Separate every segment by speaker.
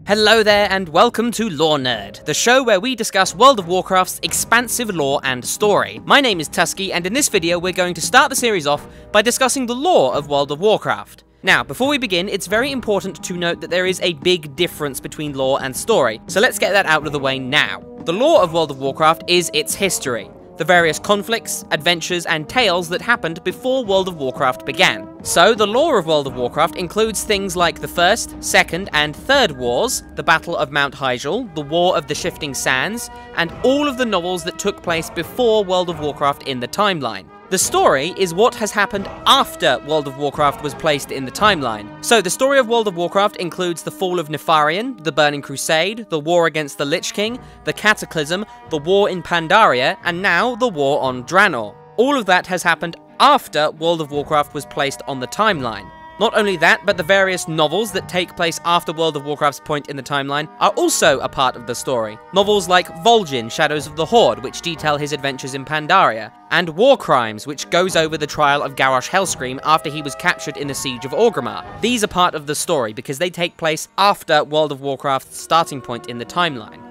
Speaker 1: Hello there and welcome to Lore Nerd, the show where we discuss World of Warcraft's expansive lore and story. My name is Tuskeh, and in this video we're going to start the series off by discussing the lore of World of Warcraft. Now, before we begin, it's very important to note that there is a big difference between lore and story, so let's get that out of the way now. The lore of World of Warcraft is its history, the various conflicts, adventures, and tales that happened before World of Warcraft began. So, the lore of World of Warcraft includes things like the First, Second, and Third Wars, the Battle of Mount Hyjal, the War of the Shifting Sands, and all of the novels that took place before World of Warcraft in the timeline. The story is what has happened after World of Warcraft was placed in the timeline. So the story of World of Warcraft includes the fall of Nefarian, the Burning Crusade, the war against the Lich King, the Cataclysm, the war in Pandaria, and now the war on Draenor. All of that has happened after World of Warcraft was placed on the timeline. Not only that, but the various novels that take place after World of Warcraft's point in the timeline are also a part of the story. Novels like Vol'jin, Shadows of the Horde, which detail his adventures in Pandaria, and War Crimes, which goes over the trial of Garrosh Hellscream after he was captured in the Siege of Orgrimmar. These are part of the story because they take place after World of Warcraft's starting point in the timeline.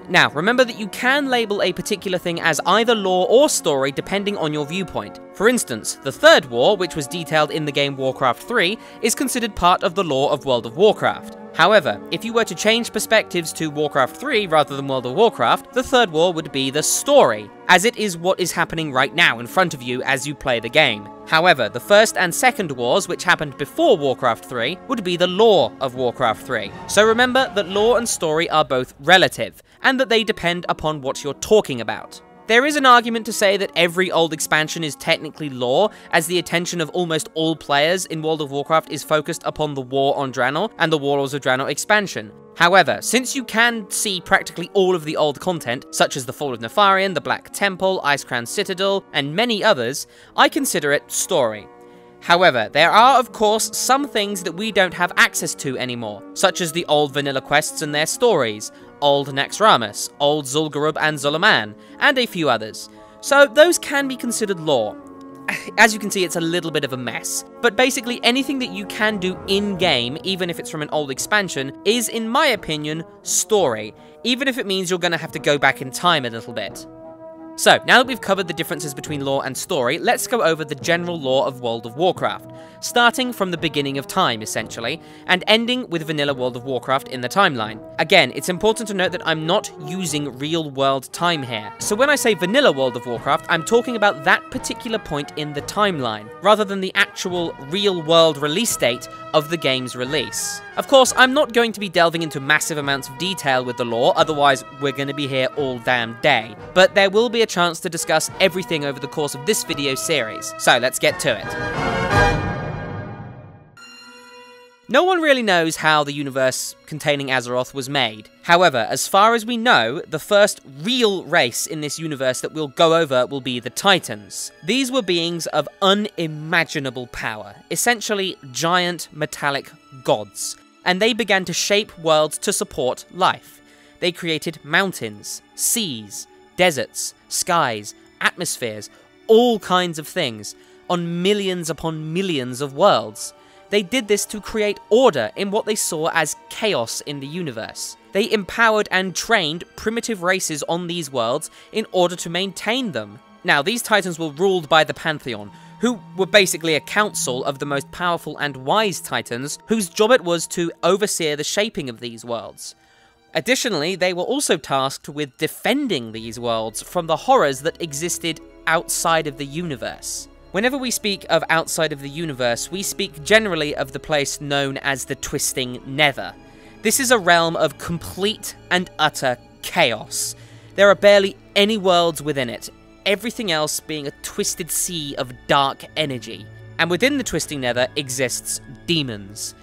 Speaker 1: Now, remember that you can label a particular thing as either lore or story depending on your viewpoint. For instance, the Third War, which was detailed in the game Warcraft 3, is considered part of the lore of World of Warcraft. However, if you were to change perspectives to Warcraft 3 rather than World of Warcraft, the Third War would be the story, as it is what is happening right now in front of you as you play the game. However, the First and Second Wars, which happened before Warcraft 3, would be the lore of Warcraft 3. So remember that lore and story are both relative, and that they depend upon what you're talking about. There is an argument to say that every old expansion is technically lore, as the attention of almost all players in World of Warcraft is focused upon the War on Draenor and the Warlords of Draenor expansion. However, since you can see practically all of the old content, such as the Fall of Nefarian, the Black Temple, Icecrown Citadel, and many others, I consider it story. However, there are of course some things that we don't have access to anymore, such as the old vanilla quests and their stories, old Naxxramas, old Zul'Gurub and Zulaman, and a few others. So those can be considered lore. As you can see, it's a little bit of a mess. But basically anything that you can do in-game, even if it's from an old expansion, is, in my opinion, story, even if it means you're going to have to go back in time a little bit. So, now that we've covered the differences between lore and story, let's go over the general lore of World of Warcraft, starting from the beginning of time, essentially, and ending with vanilla World of Warcraft in the timeline. Again, it's important to note that I'm not using real-world time here. So when I say vanilla World of Warcraft, I'm talking about that particular point in the timeline, rather than the actual real-world release date of the game's release. Of course, I'm not going to be delving into massive amounts of detail with the lore, otherwise we're going to be here all damn day. But there will be a chance to discuss everything over the course of this video series, so let's get to it. No one really knows how the universe containing Azeroth was made. However, as far as we know, the first real race in this universe that we'll go over will be the Titans. These were beings of unimaginable power, essentially giant metallic gods, and they began to shape worlds to support life. They created mountains, seas, deserts, skies, atmospheres, all kinds of things, on millions upon millions of worlds. They did this to create order in what they saw as chaos in the universe. They empowered and trained primitive races on these worlds in order to maintain them. Now, these Titans were ruled by the Pantheon, who were basically a council of the most powerful and wise Titans, whose job it was to oversee the shaping of these worlds. Additionally, they were also tasked with defending these worlds from the horrors that existed outside of the universe. Whenever we speak of outside of the universe, we speak generally of the place known as the Twisting Nether. This is a realm of complete and utter chaos. There are barely any worlds within it, everything else being a twisted sea of dark energy. And within the Twisting Nether exists demons.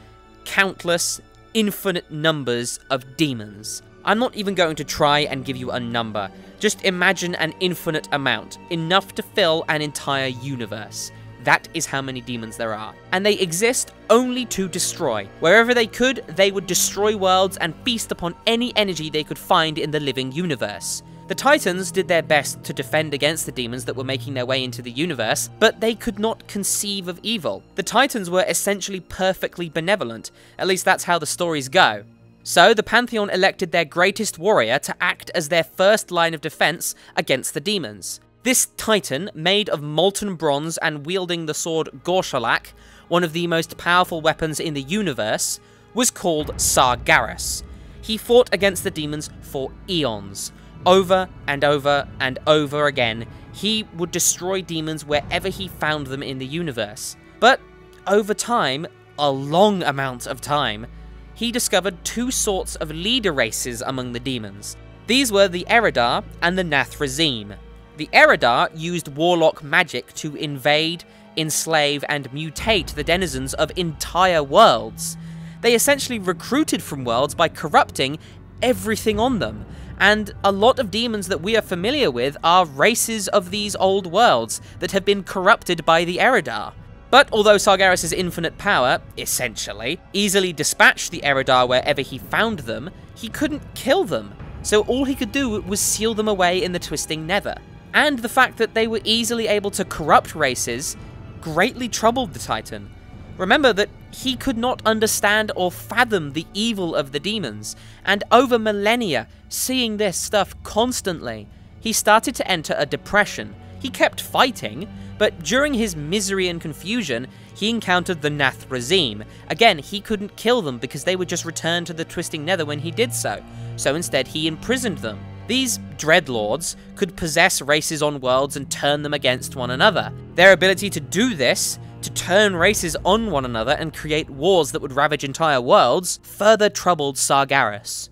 Speaker 1: Countless, infinite numbers of demons. I'm not even going to try and give you a number. Just imagine an infinite amount, enough to fill an entire universe. That is how many demons there are. And they exist only to destroy. Wherever they could, they would destroy worlds and feast upon any energy they could find in the living universe. The Titans did their best to defend against the demons that were making their way into the universe, but they could not conceive of evil. The Titans were essentially perfectly benevolent, at least that's how the stories go. So the Pantheon elected their greatest warrior to act as their first line of defense against the demons. This titan, made of molten bronze and wielding the sword Gorshalak, one of the most powerful weapons in the universe, was called Sargeras. He fought against the demons for eons. Over and over and over again, he would destroy demons wherever he found them in the universe. But over time, a long amount of time, he discovered two sorts of leader races among the demons. These were the Eridar and the Nathrazim. The Eridar used warlock magic to invade, enslave, and mutate the denizens of entire worlds. They essentially recruited from worlds by corrupting everything on them, and a lot of demons that we are familiar with are races of these old worlds that have been corrupted by the Eridar. But although Sargeras' infinite power, essentially, easily dispatched the Eridar wherever he found them, he couldn't kill them, so all he could do was seal them away in the Twisting Nether. And the fact that they were easily able to corrupt races greatly troubled the Titan. Remember that he could not understand or fathom the evil of the demons, and over millennia, seeing this stuff constantly, he started to enter a depression. He kept fighting, but during his misery and confusion, he encountered the Nathrazim. Again, he couldn't kill them because they would just return to the Twisting Nether when he did so, so instead he imprisoned them. These Dreadlords could possess races on worlds and turn them against one another. Their ability to do this, to turn races on one another and create wars that would ravage entire worlds, further troubled Sargeras.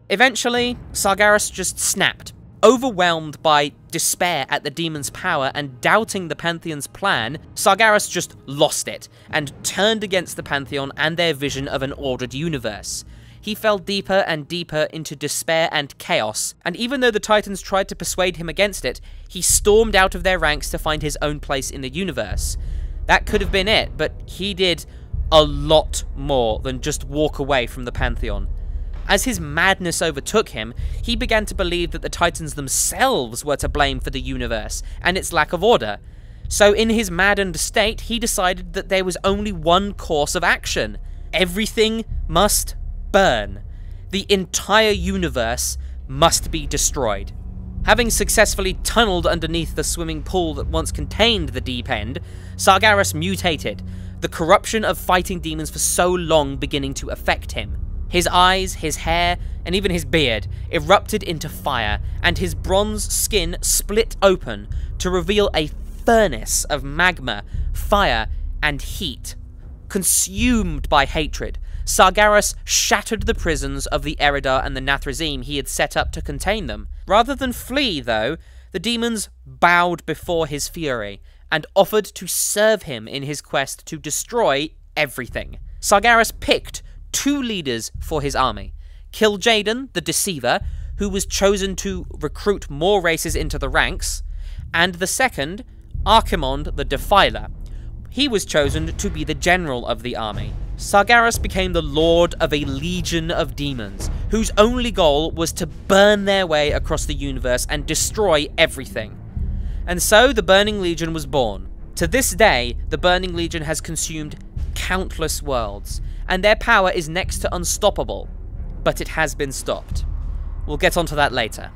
Speaker 1: Eventually, Sargeras just snapped. Overwhelmed by despair at the demon's power and doubting the Pantheon's plan, Sargeras just lost it, and turned against the Pantheon and their vision of an ordered universe. He fell deeper and deeper into despair and chaos, and even though the Titans tried to persuade him against it, he stormed out of their ranks to find his own place in the universe. That could have been it, but he did a lot more than just walk away from the Pantheon. As his madness overtook him, he began to believe that the Titans themselves were to blame for the universe and its lack of order. So in his maddened state, he decided that there was only one course of action. Everything must burn. The entire universe must be destroyed. Having successfully tunneled underneath the swimming pool that once contained the deep end, Sargeras mutated, the corruption of fighting demons for so long beginning to affect him. His eyes, his hair, and even his beard erupted into fire, and his bronze skin split open to reveal a furnace of magma, fire, and heat. Consumed by hatred, Sargeras shattered the prisons of the Eridar and the Nathrazim he had set up to contain them. Rather than flee, though, the demons bowed before his fury, and offered to serve him in his quest to destroy everything. Sargeras picked two leaders for his army. Kil'jaeden, the Deceiver, who was chosen to recruit more races into the ranks, and the second, Archimonde, the Defiler. He was chosen to be the general of the army. Sargeras became the lord of a legion of demons, whose only goal was to burn their way across the universe and destroy everything. And so the Burning Legion was born. To this day, the Burning Legion has consumed countless worlds, and their power is next to unstoppable, but it has been stopped. We'll get onto that later.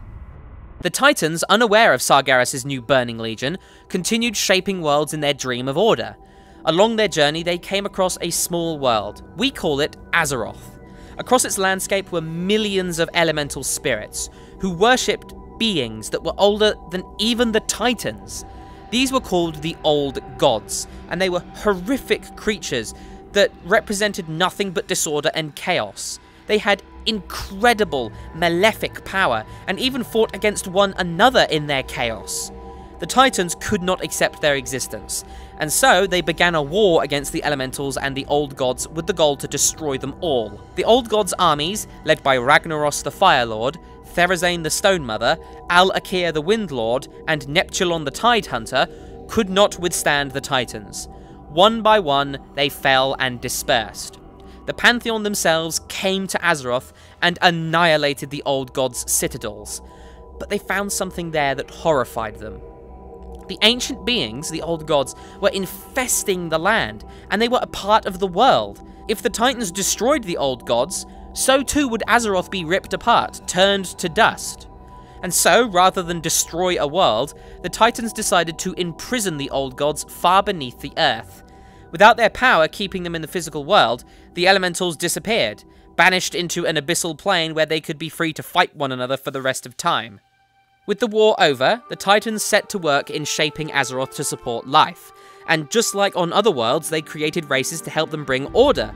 Speaker 1: The Titans, unaware of Sargeras' new Burning Legion, continued shaping worlds in their dream of order. Along their journey, they came across a small world. We call it Azeroth. Across its landscape were millions of elemental spirits, who worshipped beings that were older than even the Titans. These were called the Old Gods, and they were horrific creatures that represented nothing but disorder and chaos. They had incredible malefic power, and even fought against one another in their chaos. The Titans could not accept their existence, and so they began a war against the elementals and the Old Gods with the goal to destroy them all. The Old Gods' armies, led by Ragnaros the Fire Lord, Therazane the Stone Mother, Al-Akir the Wind Lord, and Neptulon the Tide Hunter, could not withstand the Titans. One by one, they fell and dispersed. The Pantheon themselves came to Azeroth and annihilated the Old Gods' citadels, but they found something there that horrified them. The ancient beings, the Old Gods, were infesting the land, and they were a part of the world. If the Titans destroyed the Old Gods, so too would Azeroth be ripped apart, turned to dust. And so, rather than destroy a world, the Titans decided to imprison the old gods far beneath the earth. Without their power keeping them in the physical world, the elementals disappeared, banished into an abyssal plane where they could be free to fight one another for the rest of time. With the war over, the Titans set to work in shaping Azeroth to support life, and just like on other worlds, they created races to help them bring order.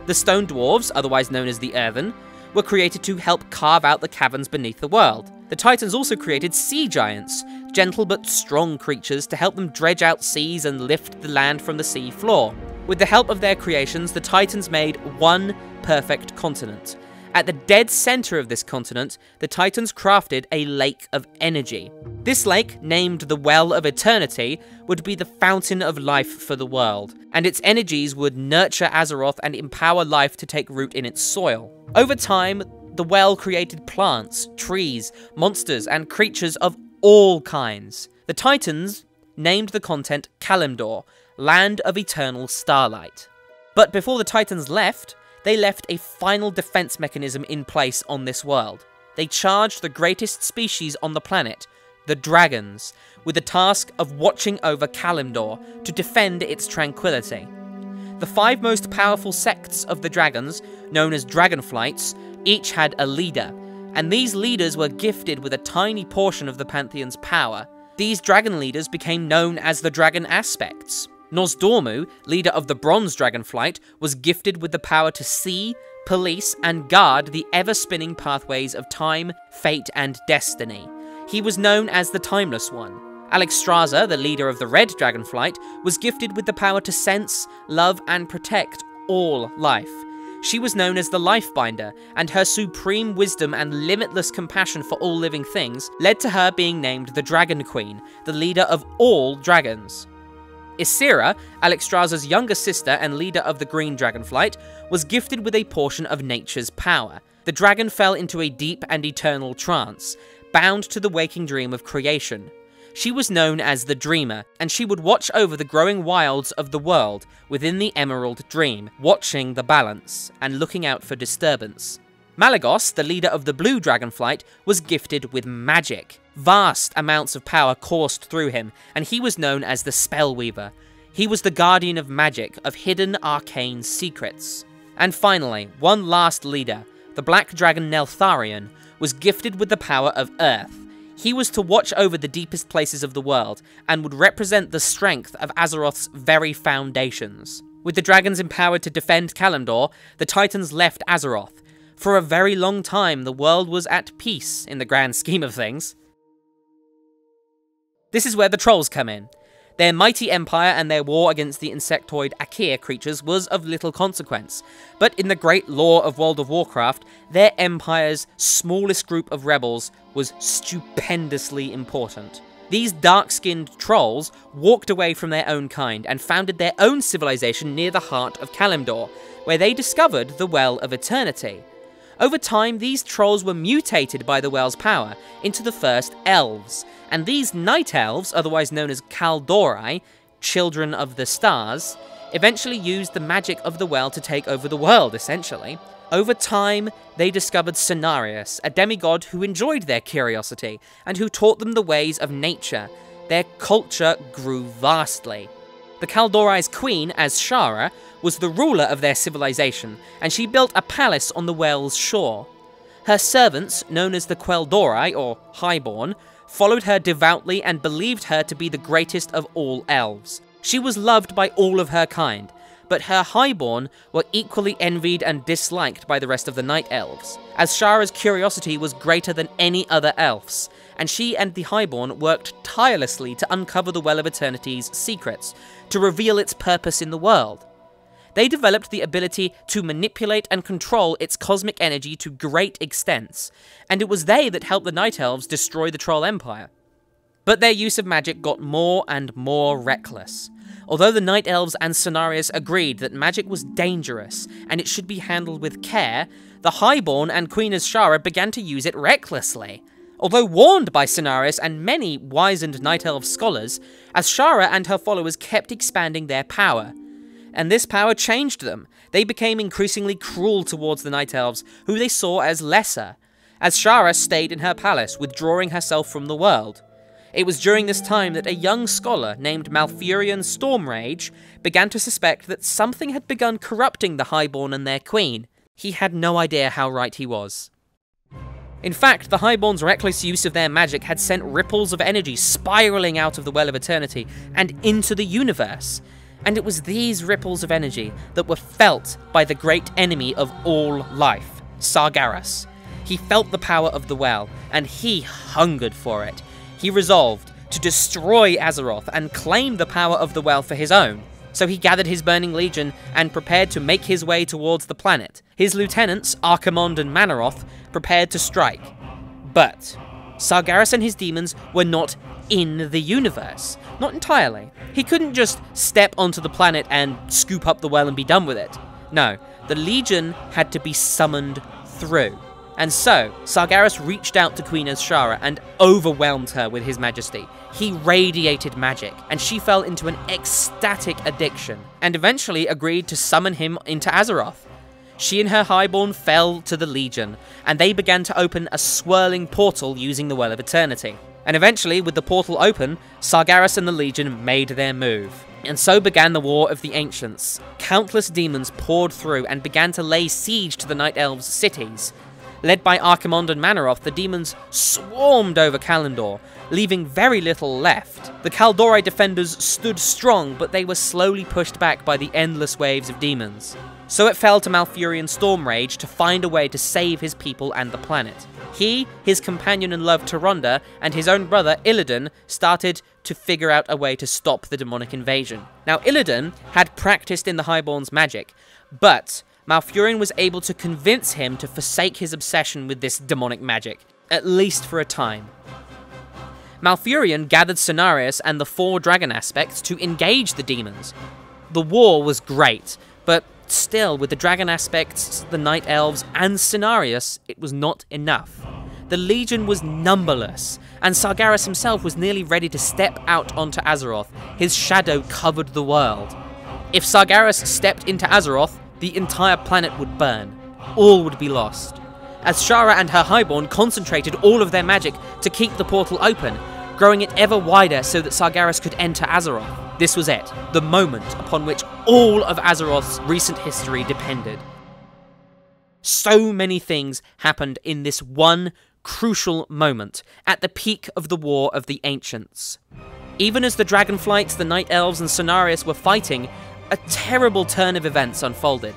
Speaker 1: The Stone Dwarves, otherwise known as the Earthen, were created to help carve out the caverns beneath the world. The Titans also created Sea Giants, gentle but strong creatures to help them dredge out seas and lift the land from the sea floor. With the help of their creations, the Titans made one perfect continent. At the dead center of this continent, the Titans crafted a lake of energy. This lake, named the Well of Eternity, would be the fountain of life for the world, and its energies would nurture Azeroth and empower life to take root in its soil. Over time, the well created plants, trees, monsters, and creatures of all kinds. The Titans named the content Kalimdor, Land of Eternal Starlight. But before the Titans left, they left a final defense mechanism in place on this world. They charged the greatest species on the planet, the dragons, with the task of watching over Kalimdor to defend its tranquility. The 5 most powerful sects of the dragons, known as Dragonflights, each had a leader, and these leaders were gifted with a tiny portion of the Pantheon's power. These dragon leaders became known as the Dragon Aspects. Nosdormu, leader of the Bronze Dragonflight, was gifted with the power to see, police, and guard the ever-spinning pathways of time, fate, and destiny. He was known as the Timeless One. Alexstrasza, the leader of the Red Dragonflight, was gifted with the power to sense, love, and protect all life. She was known as the Lifebinder, and her supreme wisdom and limitless compassion for all living things led to her being named the Dragon Queen, the leader of all dragons. Ysera, Alexstrasza's younger sister and leader of the Green Dragonflight, was gifted with a portion of nature's power. The dragon fell into a deep and eternal trance, bound to the waking dream of creation. She was known as the Dreamer, and she would watch over the growing wilds of the world within the Emerald Dream, watching the balance and looking out for disturbance. Malygos, the leader of the Blue Dragonflight, was gifted with magic. Vast amounts of power coursed through him, and he was known as the Spellweaver. He was the guardian of magic, of hidden arcane secrets. And finally, one last leader, the Black Dragon Neltharion, was gifted with the power of Earth. He was to watch over the deepest places of the world, and would represent the strength of Azeroth's very foundations. With the dragons empowered to defend Kalimdor, the Titans left Azeroth. For a very long time, the world was at peace in the grand scheme of things. This is where the trolls come in. Their mighty empire and their war against the insectoid Akir creatures was of little consequence, but in the great lore of World of Warcraft, their empire's smallest group of rebels was stupendously important. These dark-skinned trolls walked away from their own kind and founded their own civilization near the heart of Kalimdor, where they discovered the Well of Eternity. Over time, these trolls were mutated by the Well's power into the first Elves, and these Night Elves, otherwise known as Kaldorei, Children of the Stars, eventually used the magic of the Well to take over the world, essentially. Over time, they discovered Cenarius, a demigod who enjoyed their curiosity, and who taught them the ways of nature. Their culture grew vastly. The Kaldorei's queen, Azshara, was the ruler of their civilization, and she built a palace on the Well's shore. Her servants, known as the Quel'Dorei, or Highborn, followed her devoutly and believed her to be the greatest of all elves. She was loved by all of her kind, but her Highborn were equally envied and disliked by the rest of the Night Elves. Azshara's curiosity was greater than any other elf's, and she and the Highborn worked tirelessly to uncover the Well of Eternity's secrets, to reveal its purpose in the world. They developed the ability to manipulate and control its cosmic energy to great extents, and it was they that helped the Night Elves destroy the Troll Empire. But their use of magic got more and more reckless. Although the Night Elves and Cenarius agreed that magic was dangerous and it should be handled with care, the Highborn and Queen Azshara began to use it recklessly. Although warned by Cenarius and many wizened Night Elf scholars, Azshara and her followers kept expanding their power. And this power changed them. They became increasingly cruel towards the Night Elves, who they saw as lesser, as Shara stayed in her palace, withdrawing herself from the world. It was during this time that a young scholar named Malfurion Stormrage began to suspect that something had begun corrupting the Highborn and their queen. He had no idea how right he was. In fact, the Highborn's reckless use of their magic had sent ripples of energy spiraling out of the Well of Eternity and into the universe. And it was these ripples of energy that were felt by the great enemy of all life, Sargeras. He felt the power of the Well, and he hungered for it. He resolved to destroy Azeroth and claim the power of the Well for his own. So he gathered his Burning Legion and prepared to make his way towards the planet. His lieutenants, Archimonde and Manaroth, prepared to strike. But Sargeras and his demons were not in the universe. Not entirely. He couldn't just step onto the planet and scoop up the Well and be done with it. No, the Legion had to be summoned through. And so, Sargeras reached out to Queen Azshara and overwhelmed her with his majesty. He radiated magic, and she fell into an ecstatic addiction, and eventually agreed to summon him into Azeroth. She and her Highborn fell to the Legion, and they began to open a swirling portal using the Well of Eternity. And eventually, with the portal open, Sargeras and the Legion made their move. And so began the War of the Ancients. Countless demons poured through and began to lay siege to the Night Elves' cities. Led by Archimonde and Manaroth, the demons swarmed over Kalimdor, leaving very little left. The Kaldorei defenders stood strong, but they were slowly pushed back by the endless waves of demons. So it fell to Malfurion Stormrage to find a way to save his people and the planet. He, his companion in love Tyrande, and his own brother Illidan started to figure out a way to stop the demonic invasion. Now Illidan had practiced in the Highborn's magic, but Malfurion was able to convince him to forsake his obsession with this demonic magic, at least for a time. Malfurion gathered Cenarius and the 4 dragon aspects to engage the demons. The war was great, but still, with the dragon aspects, the Night Elves, and Cenarius, it was not enough. The Legion was numberless, and Sargeras himself was nearly ready to step out onto Azeroth. His shadow covered the world. If Sargeras stepped into Azeroth, the entire planet would burn. All would be lost. Azshara and her Highborn concentrated all of their magic to keep the portal open, growing it ever wider so that Sargeras could enter Azeroth. This was it, the moment upon which all of Azeroth's recent history depended. So many things happened in this one crucial moment, at the peak of the War of the Ancients. Even as the Dragonflights, the Night Elves, and Cenarius were fighting, a terrible turn of events unfolded.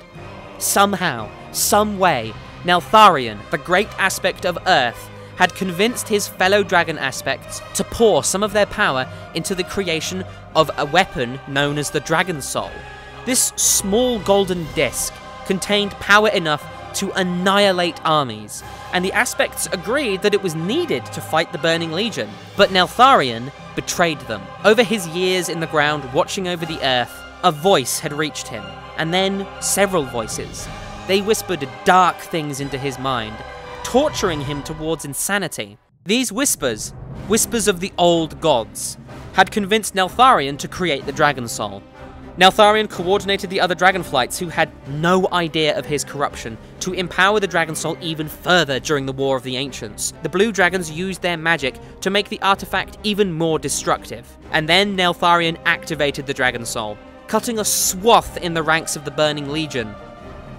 Speaker 1: Somehow, some way, Neltharion, the great aspect of Earth, had convinced his fellow dragon aspects to pour some of their power into the creation of a weapon known as the Dragon Soul. This small golden disc contained power enough to annihilate armies, and the aspects agreed that it was needed to fight the Burning Legion. But Neltharion betrayed them. Over his years in the ground watching over the Earth, a voice had reached him, and then several voices. They whispered dark things into his mind, torturing him towards insanity. These whispers of the old gods, had convinced Neltharion to create the Dragon Soul. Neltharion coordinated the other Dragonflights, who had no idea of his corruption, to empower the Dragon Soul even further during the War of the Ancients. The Blue Dragons used their magic to make the artifact even more destructive. And then Neltharion activated the Dragon Soul, cutting a swath in the ranks of the Burning Legion.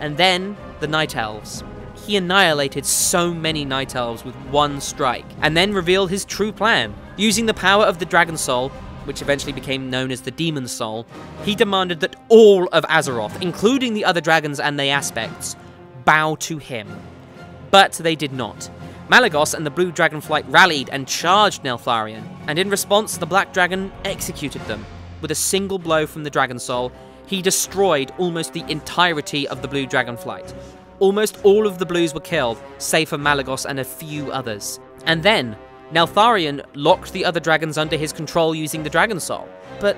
Speaker 1: And then, the Night Elves. He annihilated so many Night Elves with one strike, and then revealed his true plan. Using the power of the Dragon Soul, which eventually became known as the Demon Soul, he demanded that all of Azeroth, including the other dragons and their aspects, bow to him. But they did not. Malygos and the Blue Dragonflight rallied and charged Neltharion, and in response, the Black Dragon executed them. With a single blow from the Dragon Soul, he destroyed almost the entirety of the Blue Dragonflight. Almost all of the Blues were killed, save for Malygos and a few others. And then, Neltharion locked the other dragons under his control using the Dragon Soul. But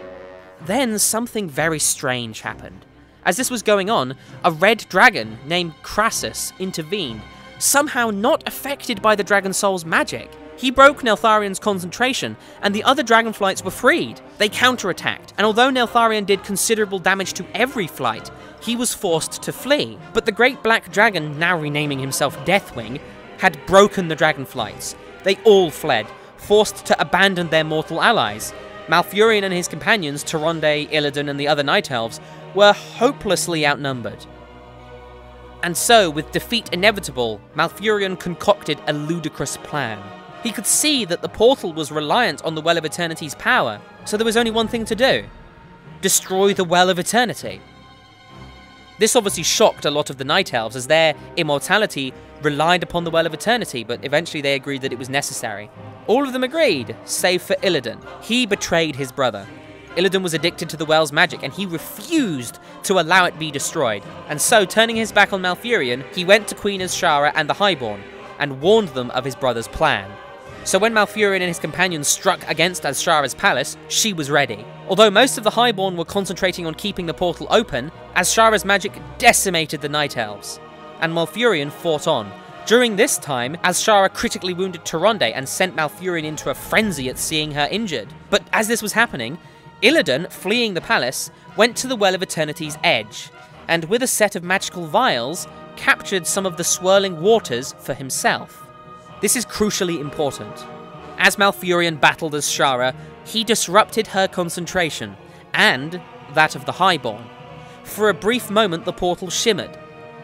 Speaker 1: then something very strange happened. As this was going on, a red dragon named Crassus intervened, somehow not affected by the Dragon Soul's magic. He broke Neltharion's concentration, and the other Dragonflights were freed. They counterattacked, and although Neltharion did considerable damage to every flight, he was forced to flee. But the Great Black Dragon, now renaming himself Deathwing, had broken the dragonflights. They all fled, forced to abandon their mortal allies. Malfurion and his companions, Tyrande, Illidan, and the other Night Elves, were hopelessly outnumbered. And so, with defeat inevitable, Malfurion concocted a ludicrous plan. He could see that the portal was reliant on the Well of Eternity's power, so there was only one thing to do: destroy the Well of Eternity. This obviously shocked a lot of the Night Elves, as their immortality relied upon the Well of Eternity, but eventually they agreed that it was necessary. All of them agreed, save for Illidan. He betrayed his brother. Illidan was addicted to the Well's magic, and he refused to allow it be destroyed. And so, turning his back on Malfurion, he went to Queen Azshara and the Highborn, and warned them of his brother's plan. So when Malfurion and his companions struck against Azshara's palace, she was ready. Although most of the Highborn were concentrating on keeping the portal open, Azshara's magic decimated the Night Elves, and Malfurion fought on. During this time, Azshara critically wounded Tyrande and sent Malfurion into a frenzy at seeing her injured. But as this was happening, Illidan, fleeing the palace, went to the Well of Eternity's edge, and with a set of magical vials, captured some of the swirling waters for himself. This is crucially important. As Malfurion battled Azshara, he disrupted her concentration, and that of the Highborn. For a brief moment the portal shimmered,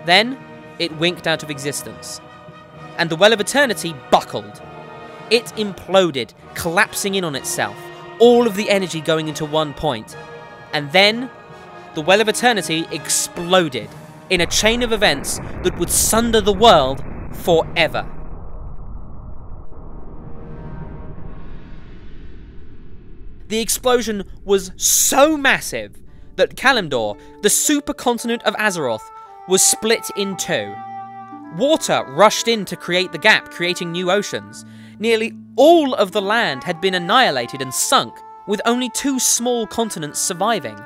Speaker 1: then it winked out of existence, and the Well of Eternity buckled. It imploded, collapsing in on itself, all of the energy going into one point, and then the Well of Eternity exploded in a chain of events that would sunder the world forever. The explosion was so massive that Kalimdor, the supercontinent of Azeroth, was split in two. Water rushed in to create the gap, creating new oceans. Nearly all of the land had been annihilated and sunk, with only two small continents surviving.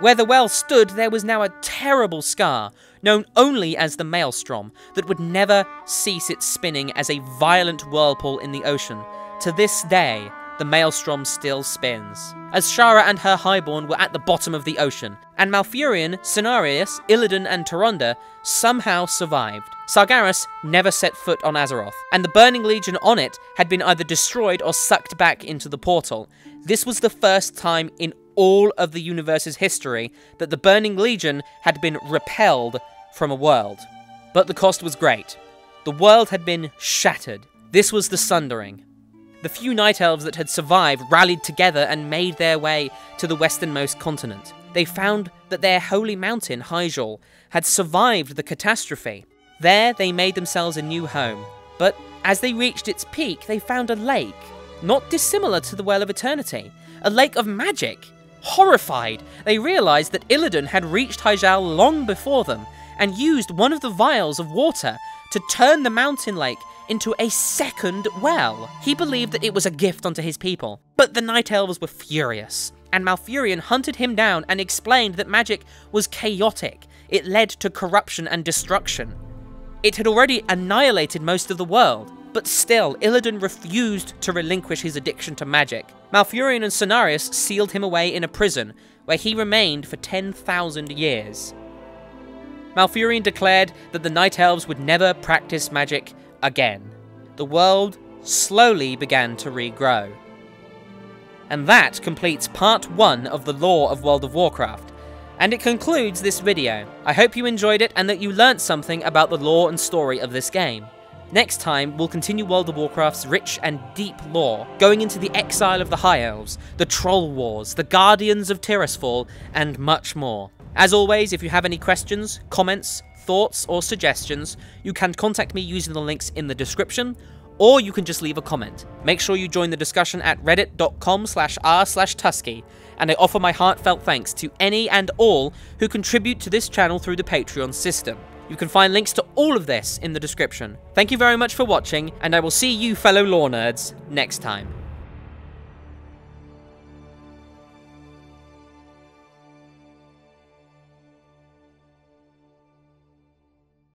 Speaker 1: Where the well stood, there was now a terrible scar, known only as the Maelstrom, that would never cease its spinning as a violent whirlpool in the ocean. To this day, the Maelstrom still spins. Azshara and her Highborn were at the bottom of the ocean, and Malfurion, Cenarius, Illidan and Tyrande somehow survived. Sargeras never set foot on Azeroth, and the Burning Legion on it had been either destroyed or sucked back into the portal. This was the first time in all of the universe's history that the Burning Legion had been repelled from a world. But the cost was great. The world had been shattered. This was the Sundering. The few Night Elves that had survived rallied together and made their way to the westernmost continent. They found that their holy mountain, Hyjal, had survived the catastrophe. There they made themselves a new home. But as they reached its peak, they found a lake, not dissimilar to the Well of Eternity. A lake of magic. Horrified, they realized that Illidan had reached Hyjal long before them, and used one of the vials of water to turn the mountain lake into a second well. He believed that it was a gift unto his people. But the Night Elves were furious, and Malfurion hunted him down and explained that magic was chaotic. It led to corruption and destruction. It had already annihilated most of the world, but still, Illidan refused to relinquish his addiction to magic. Malfurion and Cenarius sealed him away in a prison, where he remained for 10,000 years. Malfurion declared that the Night Elves would never practice magic again. The world slowly began to regrow. And that completes part 1 of the lore of World of Warcraft, and it concludes this video. I hope you enjoyed it and that you learnt something about the lore and story of this game. Next time, we'll continue World of Warcraft's rich and deep lore, going into the exile of the High Elves, the Troll Wars, the Guardians of Tirisfal, and much more. As always, if you have any questions, comments, thoughts, or suggestions, you can contact me using the links in the description, or you can just leave a comment. Make sure you join the discussion at reddit.com/r/Tuskeh, and I offer my heartfelt thanks to any and all who contribute to this channel through the Patreon system. You can find links to all of this in the description. Thank you very much for watching, and I will see you fellow lore nerds next time.